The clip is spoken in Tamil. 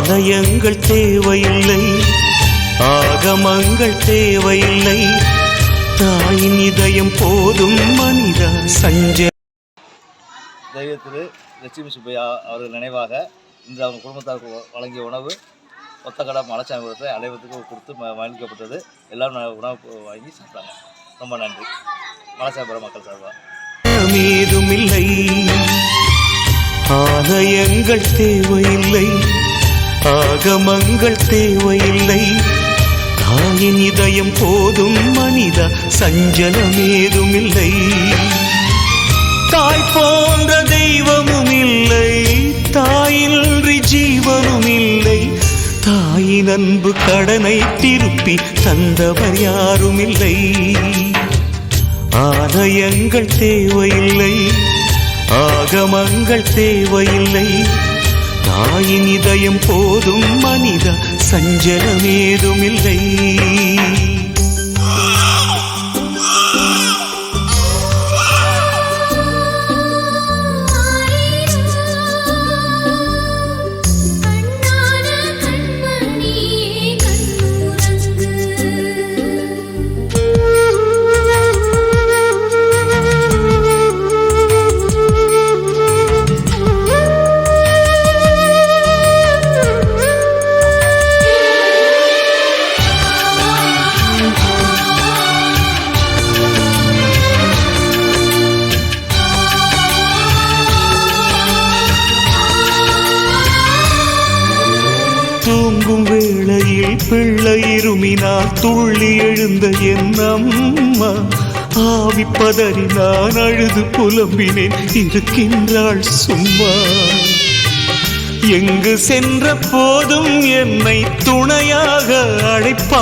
ஆலயங்கள் தேவையில்லை, ஆகமங்கள் தேவையில்லை, தாயின் இதயம் போதும் மனிதா. தெய்வ திரு லட்சுமி சுப்பையா அவர்கள் நினைவாக இன்று அவங்க குடும்பத்தாருக்கு வழங்கிய உணவு ஒத்தக்கடை மலைச்சாமிபுரத்தை அனைவருக்கும் கொடுத்து மகிழ்க்கப்பட்டது. எல்லோரும் உணவு வாங்கி சாப்பிட்டாங்க. ரொம்ப நன்றி. மலைச்சாமிபுரம் மக்கள் சார்பாக ஏதுமில்லை, ஆலயங்கள் தேவையில்லை, ஆகமங்கள் தேவையில்லை, தாயின் இதயம் போதும் மனிதா. சஞ்சலம் ஏதுமில்லை, தாய் போன்ற தெய்வமும் இல்லை, தாயின்றி ஜீவனும் இல்லை, தாயின் அன்பு கடனை திருப்பி தந்தவர் யாரும் இல்லை. ஆலயங்கள் தேவையில்லை, ஆகமங்கள் தேவையில்லை, தாயின் இதயம் போதும் மனிதா. சஞ்சலம் ஏதுமில்லை. தூங்கும் வேளையில் பிள்ளை இருமினால் துள்ளி எழுந்த என் அம்மா, ஆவி பதறி நான் அழுது புலம்பினேன், இருக்கின்றாள் சும்மா. எங்கு சென்ற போதும் என்னை துணையாக அழைப்பார்.